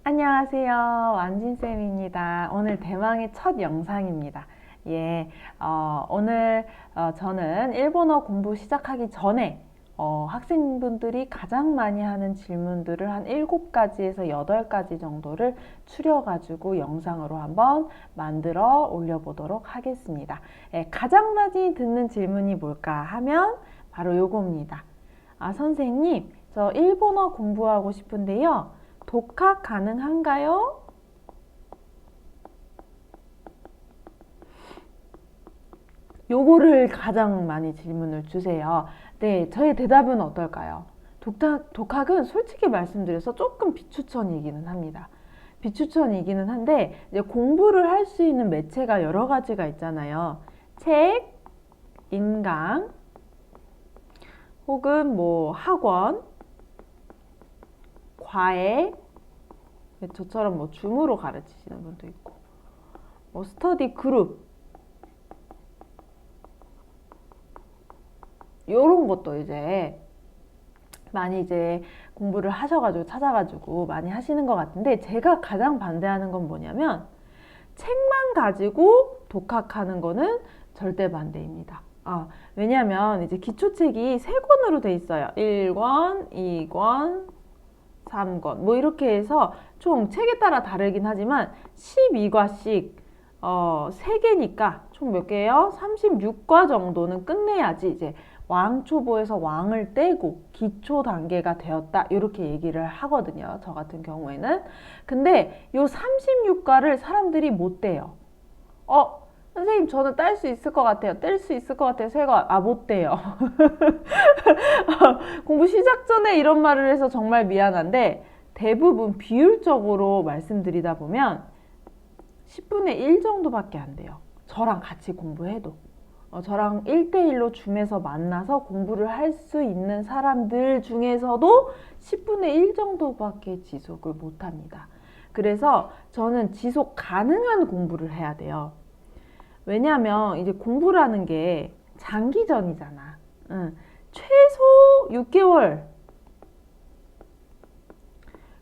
안녕하세요. 완진쌤입니다. 오늘 대망의 첫 영상입니다. 예, 오늘 저는 일본어 공부 시작하기 전에 학생분들이 가장 많이 하는 질문들을 한 7가지에서 8가지 정도를 추려가지고 영상으로 한번 만들어 올려보도록 하겠습니다. 예, 가장 많이 듣는 질문이 뭘까 하면 바로 요겁니다. 선생님, 저 일본어 공부하고 싶은데요. 독학 가능한가요? 요거를 가장 많이 질문을 주세요. 네, 저의 대답은 어떨까요? 독학은 솔직히 말씀드려서 조금 비추천이기는 합니다. 비추천이기는 한데, 이제 공부를 할 수 있는 매체가 여러 가지가 있잖아요. 책, 인강, 혹은 뭐 학원, 과외, 저처럼 뭐 줌으로 가르치시는 분도 있고, 뭐 스터디 그룹, 요런 것도 이제 많이 이제 공부를 하셔가지고 찾아가지고 많이 하시는 것 같은데, 제가 가장 반대하는 건 뭐냐면 책만 가지고 독학하는 거는 절대 반대입니다. 왜냐면 이제 기초책이 3권으로 돼 있어요. 1권, 2권, 3권 뭐 이렇게 해서 총 책에 따라 다르긴 하지만 12과씩 3개니까 총 몇 개예요? 36과 정도는 끝내야지 이제 왕초보에서 왕을 떼고 기초 단계가 되었다 이렇게 얘기를 하거든요. 저 같은 경우에는. 근데 요 36과를 사람들이 못 떼요. 선생님 저는 딸 수 있을 것 같아요. 뗄 수 있을 것 같아요. 못 떼요. 공부 시작 전에 이런 말을 해서 정말 미안한데, 대부분 비율적으로 말씀드리다 보면 10분의 1 정도밖에 안 돼요. 저랑 같이 공부해도. 저랑 1대1로 줌에서 만나서 공부를 할 수 있는 사람들 중에서도 10분의 1 정도밖에 지속을 못 합니다. 그래서 저는 지속 가능한 공부를 해야 돼요. 왜냐면 이제 공부라는 게 장기전이잖아. 최소 6개월.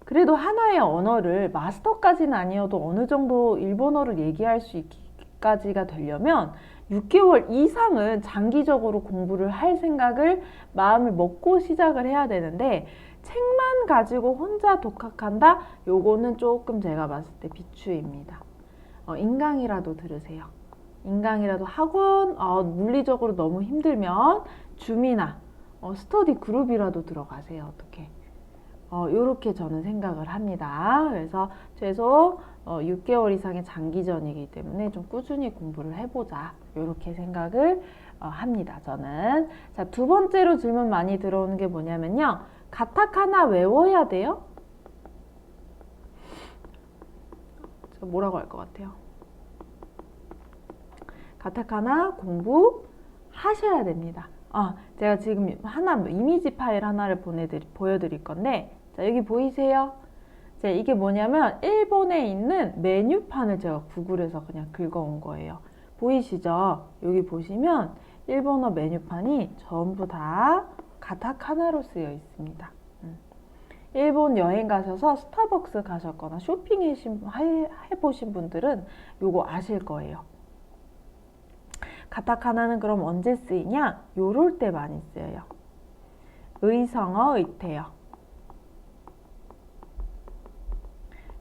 그래도 하나의 언어를 마스터까지는 아니어도 어느 정도 일본어를 얘기할 수 있기까지가 되려면 6개월 이상은 장기적으로 공부를 할 생각을 마음을 먹고 시작을 해야 되는데, 책만 가지고 혼자 독학한다? 요거는 조금 제가 봤을 때 비추입니다. 인강이라도 들으세요. 인강이라도 학원, 물리적으로 너무 힘들면 줌이나 스터디 그룹이라도 들어가세요. 어떻게? 요렇게 저는 생각을 합니다. 그래서 최소 6개월 이상의 장기전이기 때문에 좀 꾸준히 공부를 해보자. 요렇게 생각을 합니다. 저는. 자, 두 번째로 질문 많이 들어오는 게 뭐냐면요. 가타카나 외워야 돼요? 저 뭐라고 할 것 같아요? 가타카나 공부하셔야 됩니다. 제가 지금 이미지 파일 하나를 보여드릴 건데, 자, 여기 보이세요? 자, 이게 뭐냐면 일본에 있는 메뉴판을 제가 구글에서 그냥 긁어온 거예요. 보이시죠? 여기 보시면 일본어 메뉴판이 전부 다 가타카나로 쓰여 있습니다. 일본 여행 가셔서 스타벅스 가셨거나 쇼핑 해보신 분들은 요거 아실 거예요. 가타카나는 그럼 언제 쓰이냐? 요럴 때 많이 쓰여요. 의성어, 의태어.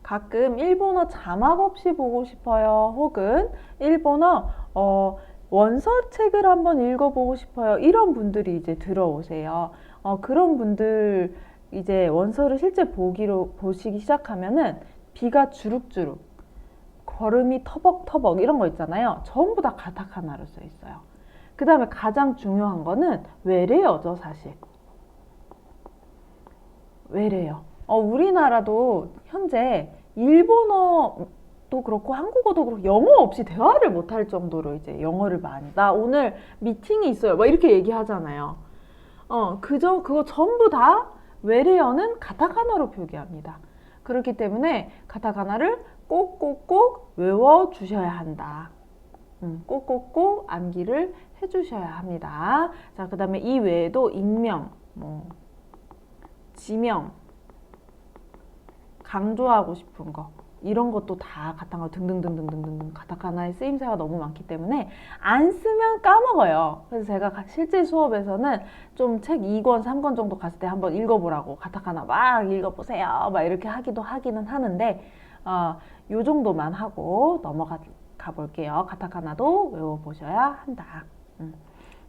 가끔 일본어 자막 없이 보고 싶어요. 혹은 일본어 원서책을 한번 읽어보고 싶어요. 이런 분들이 이제 들어오세요. 그런 분들 이제 원서를 실제 보시기 시작하면은 비가 주룩주룩, 걸음이 터벅터벅 이런 거 있잖아요. 전부 다 가타카나로 써 있어요. 그 다음에 가장 중요한 거는 외래어죠, 사실. 외래어. 우리나라도 현재 일본어도 그렇고 한국어도 그렇고 영어 없이 대화를 못할 정도로 이제 영어를 많이, 나 오늘 미팅이 있어요, 막 이렇게 얘기하잖아요. 그거 전부 다 외래어는 가타카나로 표기합니다. 그렇기 때문에 가타카나를 꼭꼭꼭 외워 주셔야 한다. 꼭꼭꼭 암기를 해 주셔야 합니다. 자, 그 다음에 이 외에도 익명, 지명, 강조하고 싶은 거 이런 것도 다 가타카나 등등등등등등 가타카나의 쓰임새가 너무 많기 때문에 안 쓰면 까먹어요. 그래서 제가 실제 수업에서는 좀 책 2권, 3권 정도 갔을 때 한번 읽어보라고 가타카나 막 읽어보세요. 막 이렇게 하기는 하는데 요 정도만 하고 넘어가 볼게요. 가타카나도 외워보셔야 한다.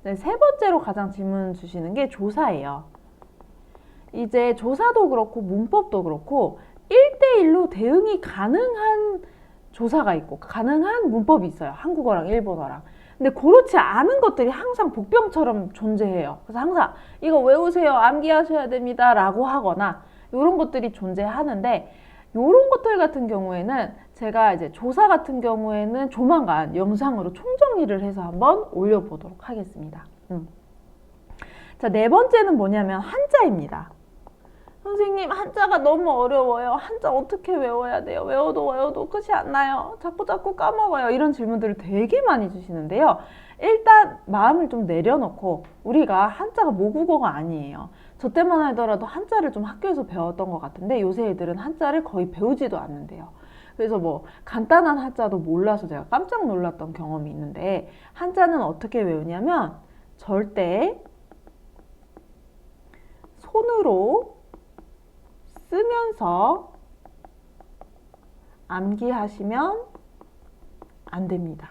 네, 세 번째로 가장 질문 주시는 게 조사예요. 이제 조사도 그렇고 문법도 그렇고 1대1로 대응이 가능한 조사가 있고 가능한 문법이 있어요. 한국어랑 일본어랑. 근데 그렇지 않은 것들이 항상 복병처럼 존재해요. 그래서 항상 이거 외우세요. 암기하셔야 됩니다. 라고 하거나 이런 것들이 존재하는데 이런 것들 같은 경우에는 제가 이제 조사 같은 경우에는 조만간 영상으로 총정리를 해서 한번 올려보도록 하겠습니다. 자, 네 번째는 뭐냐면 한자입니다. 선생님, 한자가 너무 어려워요. 한자 어떻게 외워야 돼요? 외워도 끝이 안 나요. 자꾸 까먹어요. 이런 질문들을 되게 많이 주시는데요. 일단 마음을 좀 내려놓고 우리가 한자가 모국어가 아니에요. 저 때만 하더라도 한자를 좀 학교에서 배웠던 것 같은데 요새 애들은 한자를 거의 배우지도 않는데요. 그래서 뭐 간단한 한자도 몰라서 제가 깜짝 놀랐던 경험이 있는데 한자는 어떻게 외우냐면 절대 손으로 쓰면서 암기하시면 안 됩니다.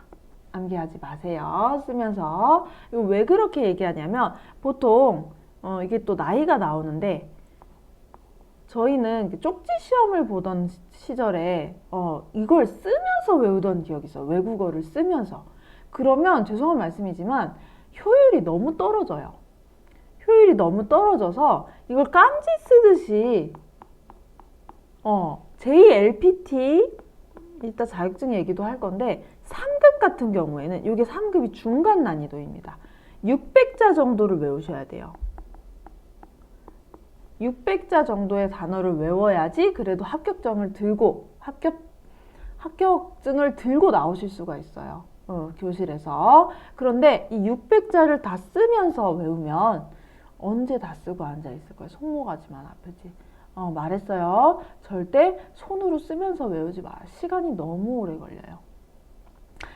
암기하지 마세요. 쓰면서. 이거 왜 그렇게 얘기하냐면 보통 이게 또 나이가 나오는데 저희는 쪽지 시험을 보던 시절에 이걸 쓰면서 외우던 기억이 있어요. 외국어를 쓰면서. 그러면 죄송한 말씀이지만 효율이 너무 떨어져요. 효율이 너무 떨어져서 이걸 깜지 쓰듯이 JLPT 이따 자격증 얘기도 할 건데 3급 같은 경우에는 이게 3급이 중간 난이도입니다. 600자 정도를 외우셔야 돼요. 600자 정도의 단어를 외워야지 그래도 합격증을 들고 나오실 수가 있어요. 교실에서. 그런데 이 600자를 다 쓰면서 외우면 언제 다 쓰고 앉아 있을 거예요. 손모가지만 아프지. 말했어요. 절대 손으로 쓰면서 외우지 마. 시간이 너무 오래 걸려요.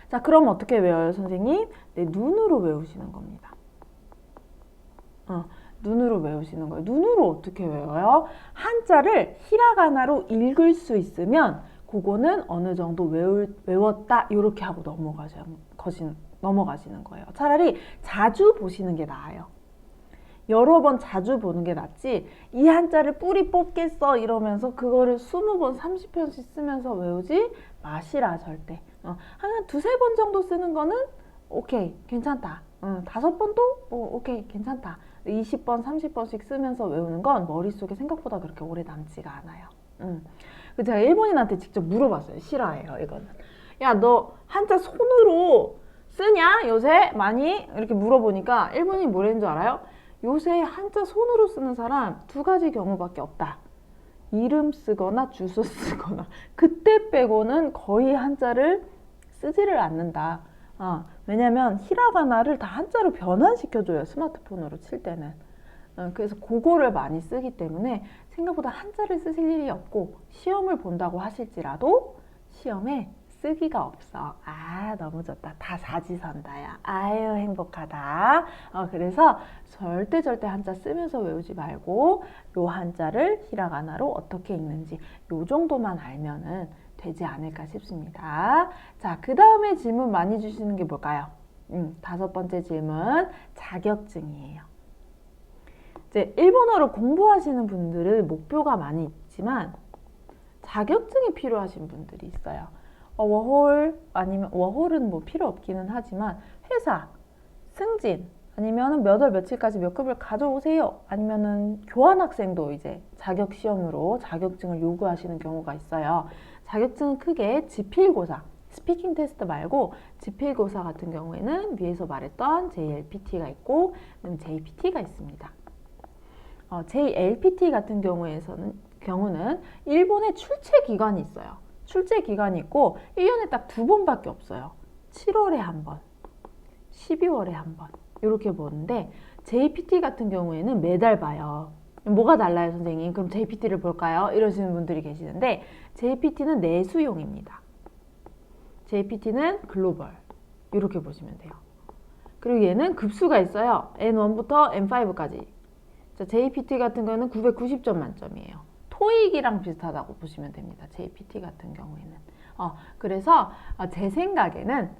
자, 그럼 어떻게 외워요, 선생님? 네, 눈으로 외우시는 겁니다. 눈으로 외우시는 거예요. 눈으로 어떻게 외워요? 한자를 히라가나로 읽을 수 있으면 그거는 어느 정도 외웠다 이렇게 하고 넘어가시는 거예요. 차라리 자주 보시는 게 나아요. 여러 번 자주 보는 게 낫지 이 한자를 뿌리 뽑겠어 이러면서 그거를 20번 30편씩 쓰면서 외우지 마시라 절대. 한 두세 번 정도 쓰는 거는 오케이 괜찮다. 5번도 오케이 괜찮다. 20번 30번씩 쓰면서 외우는 건 머릿속에 생각보다 그렇게 오래 남지가 않아요. 제가 일본인한테 직접 물어봤어요. 실화예요 이거는. 야, 너 한자 손으로 쓰냐 요새 많이? 이렇게 물어보니까 일본인이 뭐라는 줄 알아요? 요새 한자 손으로 쓰는 사람 두 가지 경우밖에 없다. 이름 쓰거나 주소 쓰거나. 그때 빼고는 거의 한자를 쓰지를 않는다. 왜냐면 히라가나를 다 한자로 변환시켜줘요. 스마트폰으로 칠 때는. 그래서 그거를 많이 쓰기 때문에 생각보다 한자를 쓰실 일이 없고 시험을 본다고 하실지라도 시험에 쓰기가 없어. 너무 좋다. 다 사지선다야. 아유 행복하다. 그래서 절대 한자 쓰면서 외우지 말고 요 한자를 히라가나로 어떻게 읽는지 요 정도만 알면은 되지 않을까 싶습니다. 자, 그 다음에 질문 많이 주시는 게 뭘까요? 5번째 질문, 자격증이에요. 이제 일본어를 공부하시는 분들은 목표가 많이 있지만 자격증이 필요하신 분들이 있어요. 워홀 아니면 워홀은 뭐 필요 없기는 하지만 회사, 승진 아니면은 몇 월 며칠까지 몇 급을 가져오세요. 아니면은 교환학생도 이제 자격 시험으로 자격증을 요구하시는 경우가 있어요. 자격증은 크게 지필고사, 스피킹 테스트 말고 지필고사 같은 경우에는 위에서 말했던 JLPT가 있고 JPT가 있습니다. JLPT 같은 경우는 일본에 출제 기간이 있어요. 출제 기간이 있고 1년에 딱 2번밖에 없어요. 7월에 한 번, 12월에 한 번 이렇게 보는데 JPT 같은 경우에는 매달 봐요. 뭐가 달라요, 선생님? 그럼 JPT를 볼까요? 이러시는 분들이 계시는데 JPT는 내수용입니다. JPT는 글로벌. 이렇게 보시면 돼요. 그리고 얘는 급수가 있어요. N1부터 N5까지. 자, JPT 같은 경우는 990점 만점이에요. 토익이랑 비슷하다고 보시면 됩니다. JPT 같은 경우에는. 그래서 제 생각에는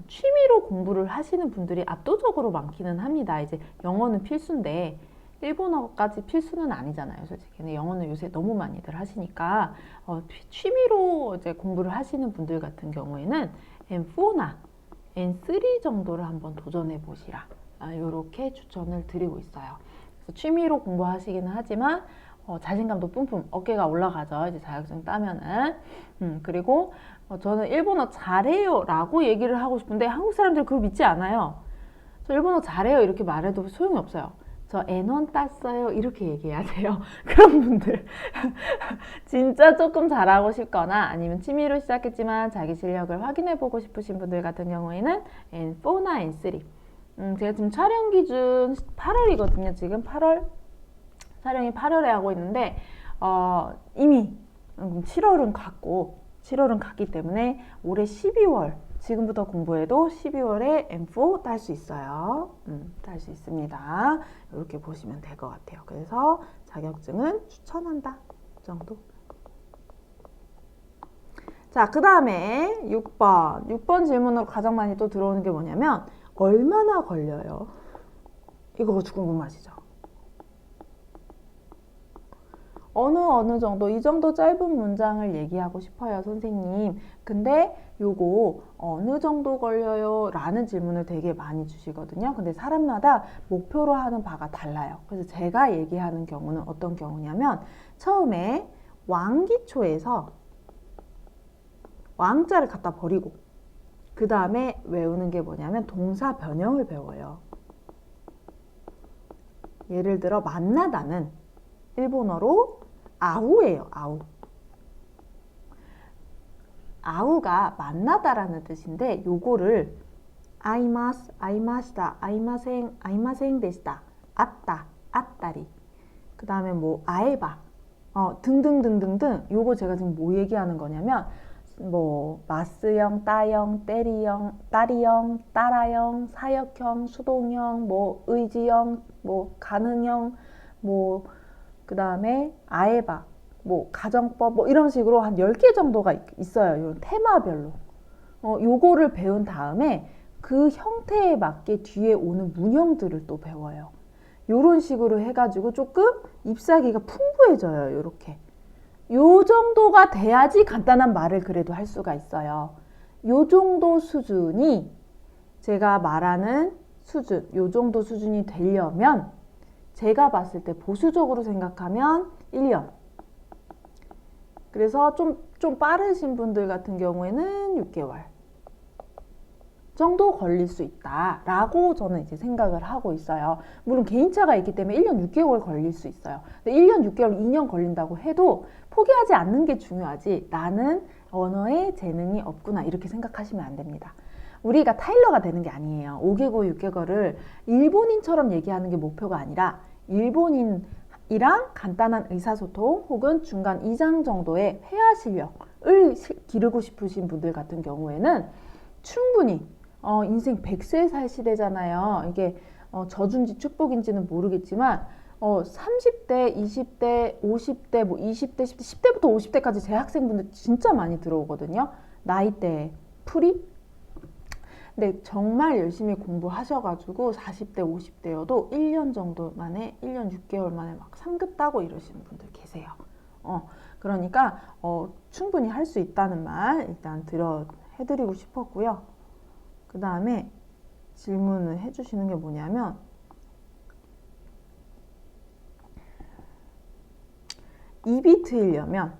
취미로 공부를 하시는 분들이 압도적으로 많기는 합니다. 이제 영어는 필수인데 일본어까지 필수는 아니잖아요, 솔직히. 근데 영어는 요새 너무 많이들 하시니까 취미로 이제 공부를 하시는 분들 같은 경우에는 N4나 N3 정도를 한번 도전해 보시라. 이렇게 추천을 드리고 있어요. 그래서 취미로 공부하시기는 하지만 자신감도 뿜뿜 어깨가 올라가죠. 이제 자격증 따면은. 그리고 저는 일본어 잘해요 라고 얘기를 하고 싶은데 한국 사람들 그걸 믿지 않아요. 저 일본어 잘해요 이렇게 말해도 소용이 없어요. 저 N1 땄어요 이렇게 얘기해야 돼요. 그런 분들 진짜 조금 잘하고 싶거나 아니면 취미로 시작했지만 자기 실력을 확인해 보고 싶으신 분들 같은 경우에는 N4나 N3. 제가 지금 촬영 기준 8월이거든요. 지금 8월 촬영이 8월에 하고 있는데 이미 7월은 갔기 때문에 올해 12월 지금부터 공부해도 12월에 M4 딸 수 있어요. 딸 수 있습니다. 이렇게 보시면 될 것 같아요. 그래서 자격증은 추천한다 정도. 자, 그 다음에 6번 질문으로 가장 많이 또 들어오는 게 뭐냐면 얼마나 걸려요? 이거 궁금하시죠? 어느 정도, 이 정도 짧은 문장을 얘기하고 싶어요, 선생님. 근데 요거 어느 정도 걸려요? 라는 질문을 되게 많이 주시거든요. 근데 사람마다 목표로 하는 바가 달라요. 그래서 제가 얘기하는 경우는 어떤 경우냐면 처음에 왕기초에서 왕자를 갖다 버리고 그 다음에 외우는 게 뭐냐면 동사 변형을 배워요. 예를 들어 만나다는 일본어로 아우예요. 아우가 만나다라는 뜻인데 요거를 아이마스, 아이마시다, 아이마생, 아이마생 데시다, 아따, 아따리, 그 다음에 뭐 아에바 등등등등등. 요거 제가 지금 뭐 얘기하는 거냐면 뭐 마스형, 따형, 때리형, 딸이형, 따라형, 사역형, 수동형, 뭐 의지형, 뭐 가능형, 뭐 그 다음에 아에바, 뭐 가정법 뭐 이런 식으로 한 10개 정도가 있어요. 이런 테마별로. 요거를 배운 다음에 그 형태에 맞게 뒤에 오는 문형들을 또 배워요. 요런 식으로 해가지고 조금 잎사귀가 풍부해져요. 요렇게. 요 정도가 돼야지 간단한 말을 그래도 할 수가 있어요. 요 정도 수준이 제가 말하는 수준, 요 정도 수준이 되려면 제가 봤을 때 보수적으로 생각하면 1년. 그래서 좀 빠르신 분들 같은 경우에는 6개월 정도 걸릴 수 있다라고 저는 이제 생각을 하고 있어요. 물론 개인차가 있기 때문에 1년 6개월 걸릴 수 있어요. 근데 1년 6개월, 2년 걸린다고 해도 포기하지 않는 게 중요하지 나는 언어에 재능이 없구나 이렇게 생각하시면 안 됩니다. 우리가 타일러가 되는 게 아니에요. 5개월, 6개월을 일본인처럼 얘기하는 게 목표가 아니라 일본인이랑 간단한 의사소통 혹은 중간 2장 정도의 회화 실력을 기르고 싶으신 분들 같은 경우에는 충분히 인생 100세 살 시대잖아요. 이게 저주인지 축복인지는 모르겠지만 30대, 20대, 50대, 뭐 20대, 10대, 10대부터 50대까지 제 학생분들 진짜 많이 들어오거든요. 나이대 풀이. 근데 정말 열심히 공부하셔가지고 40대, 50대여도 1년 정도 만에, 1년 6개월 만에 막 3급 따고 이러시는 분들 계세요. 그러니까 충분히 할 수 있다는 말 일단 해드리고 싶었고요. 그 다음에 질문을 해주시는 게 뭐냐면 입이 트이려면,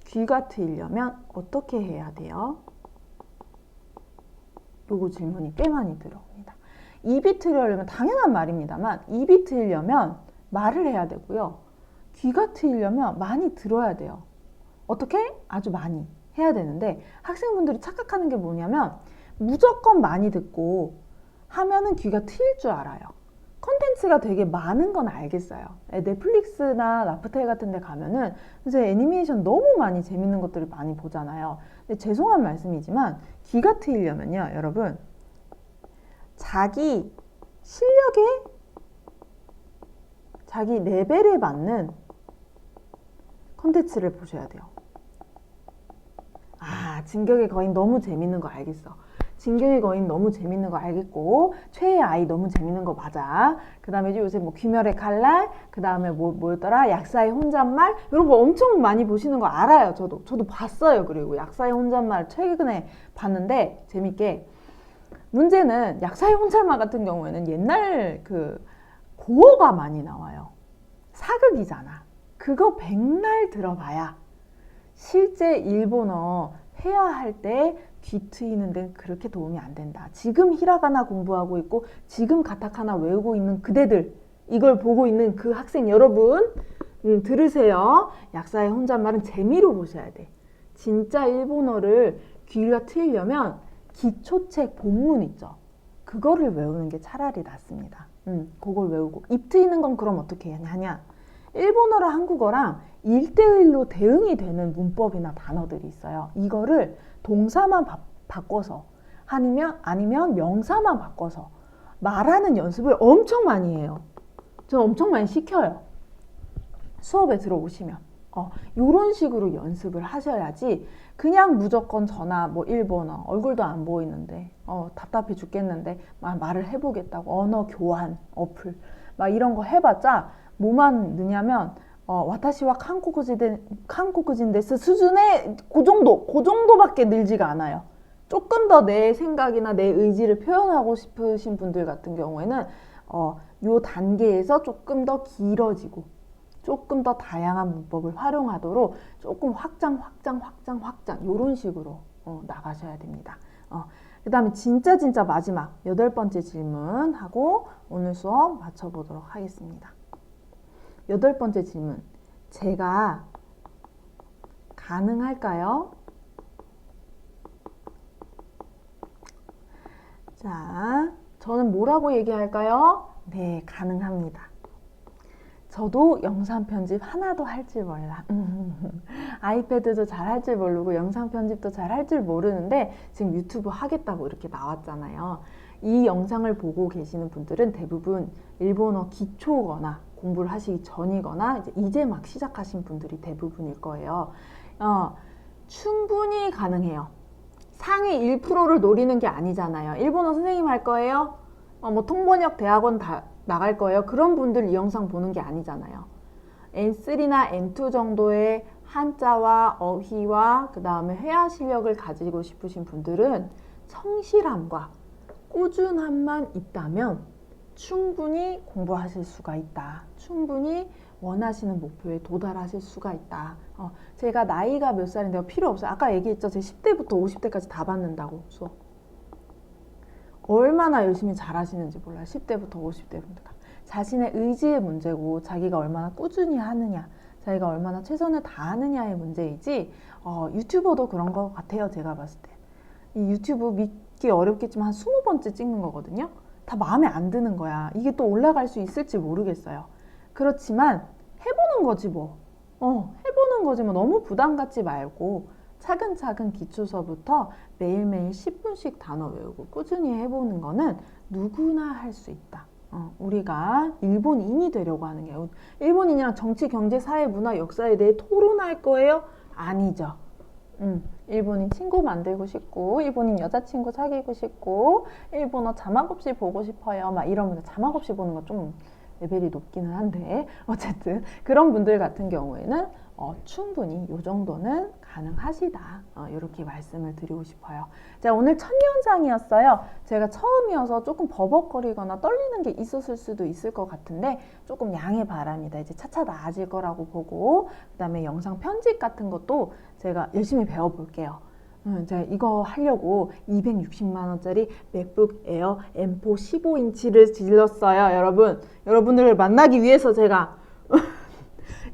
귀가 트이려면 어떻게 해야 돼요? 요거 질문이 꽤 많이 들어옵니다. 입이 트이려면 당연한 말입니다만 입이 트이려면 말을 해야 되고요. 귀가 트이려면 많이 들어야 돼요. 어떻게? 아주 많이 해야 되는데 학생분들이 착각하는 게 뭐냐면 무조건 많이 듣고 하면은 귀가 트일 줄 알아요. 콘텐츠가 되게 많은 건 알겠어요. 넷플릭스나 라프텔 같은 데 가면은 이제 애니메이션 너무 많이 재밌는 것들을 많이 보잖아요. 근데 죄송한 말씀이지만 기가 트이려면요, 여러분, 자기 실력에, 자기 레벨에 맞는 콘텐츠를 보셔야 돼요. 진격의 거인 너무 재밌는 거 알겠어. 진격의 거인 너무 재밌는 거 알겠고, 최애 아이 너무 재밌는 거 맞아. 그 다음에 요새 뭐 귀멸의 칼날, 그 다음에 뭐였더라? 약사의 혼잣말, 이런 거 엄청 많이 보시는 거 알아요. 저도 봤어요. 그리고 약사의 혼잣말 최근에 봤는데 재밌게, 문제는 약사의 혼잣말 같은 경우에는 옛날 그 고어가 많이 나와요. 사극이잖아. 그거 백날 들어봐야 실제 일본어 해야 할 때 귀 트이는 데는 그렇게 도움이 안 된다. 지금 히라가나 공부하고 있고 지금 가타카나 외우고 있는 그대들, 이걸 보고 있는 그 학생 여러분, 들으세요. 약사의 혼잣말은 재미로 보셔야 돼. 진짜 일본어를 귀가 트이려면 기초책 본문 있죠. 그거를 외우는 게 차라리 낫습니다. 그걸 외우고. 입 트이는 건 그럼 어떻게 하냐? 일본어랑 한국어랑 1대1로 대응이 되는 문법이나 단어들이 있어요. 이거를 동사만 바꿔서 아니면 명사만 바꿔서 말하는 연습을 엄청 많이 해요. 저는 엄청 많이 시켜요. 수업에 들어오시면. 이런 식으로 연습을 하셔야지 그냥 무조건 전화, 뭐 일본어, 얼굴도 안 보이는데 답답해 죽겠는데 말을 해보겠다고 언어 교환 어플 막 이런 거 해봤자 뭐만 느냐면 와타시와 한국어진 데스 수준의 그 정도밖에 늘지가 않아요. 조금 더 내 생각이나 내 의지를 표현하고 싶으신 분들 같은 경우에는 요 단계에서 조금 더 길어지고 조금 더 다양한 문법을 활용하도록 조금 확장 이런 식으로 나가셔야 됩니다. 그 다음에 진짜 마지막 8번째 질문하고 오늘 수업 마쳐보도록 하겠습니다. 8번째 질문, 제가 가능할까요? 자, 저는 뭐라고 얘기할까요? 네, 가능합니다. 저도 영상 편집 하나도 할 줄 몰라. 아이패드도 잘 할 줄 모르고 영상 편집도 잘 할 줄 모르는데 지금 유튜브 하겠다고 이렇게 나왔잖아요. 이 영상을 보고 계시는 분들은 대부분 일본어 기초거나 공부를 하시기 전이거나 이제 막 시작하신 분들이 대부분일 거예요. 충분히 가능해요. 상위 1%를 노리는 게 아니잖아요. 일본어 선생님 할 거예요? 뭐 통번역 대학원 다 나갈 거예요. 그런 분들 이 영상 보는 게 아니잖아요. N3나 N2 정도의 한자와 어휘와 그 다음에 회화 실력을 가지고 싶으신 분들은 성실함과 꾸준함만 있다면 충분히 공부하실 수가 있다. 충분히 원하시는 목표에 도달하실 수가 있다. 제가 나이가 몇 살인데요? 필요 없어요. 아까 얘기했죠. 제 10대부터 50대까지 다 받는다고 수업. 얼마나 열심히 잘하시는지 몰라요. 10대부터 50대 분들 다. 자신의 의지의 문제고 자기가 얼마나 꾸준히 하느냐, 자기가 얼마나 최선을 다하느냐의 문제이지 유튜버도 그런 것 같아요. 제가 봤을 때. 이 유튜브 믿기 어렵겠지만 한 20번째 찍는 거거든요. 다 마음에 안 드는 거야. 이게 또 올라갈 수 있을지 모르겠어요. 그렇지만 해보는 거지 뭐. 해보는 거지 뭐. 너무 부담 갖지 말고 차근차근 기초서부터 매일매일 10분씩 단어 외우고 꾸준히 해보는 거는 누구나 할 수 있다. 우리가 일본인이 되려고 하는 게 일본인이랑 정치, 경제, 사회, 문화, 역사에 대해 토론할 거예요? 아니죠. 일본인 친구 만들고 싶고 일본인 여자친구 사귀고 싶고 일본어 자막 없이 보고 싶어요. 막 이러면 자막 없이 보는 거 좀 레벨이 높기는 한데 어쨌든 그런 분들 같은 경우에는 충분히 이 정도는 가능하시다. 이렇게 말씀을 드리고 싶어요. 자, 오늘 첫 영상이었어요. 제가 처음이어서 조금 버벅거리거나 떨리는 게 있었을 수도 있을 것 같은데 조금 양해 바랍니다. 이제 차차 나아질 거라고 보고 그 다음에 영상 편집 같은 것도 제가 열심히 배워볼게요. 제가 이거 하려고 260만 원짜리 맥북 에어 M4 15인치를 질렀어요. 여러분들을 만나기 위해서 제가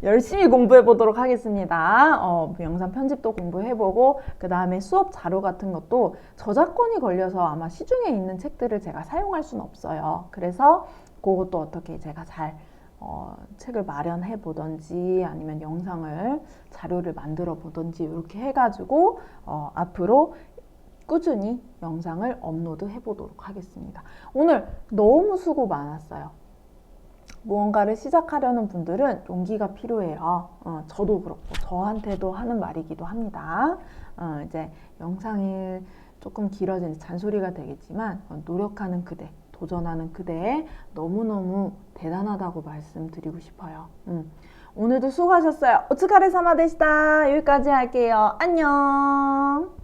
열심히 공부해 보도록 하겠습니다. 영상 편집도 공부해보고 그 다음에 수업 자료 같은 것도 저작권이 걸려서 아마 시중에 있는 책들을 제가 사용할 수는 없어요. 그래서 그것도 어떻게 제가 잘 책을 마련해 보던지 아니면 영상을 자료를 만들어 보던지 이렇게 해가지고 앞으로 꾸준히 영상을 업로드 해 보도록 하겠습니다. 오늘 너무 수고 많았어요. 무언가를 시작하려는 분들은 용기가 필요해요. 저도 그렇고 저한테도 하는 말이기도 합니다. 이제 영상이 조금 길어지는 잔소리가 되겠지만 노력하는 그대, 도전하는 그대 너무너무 대단하다고 말씀드리고 싶어요. 오늘도 수고하셨어요. 오츠카레사마 데시타. 여기까지 할게요. 안녕.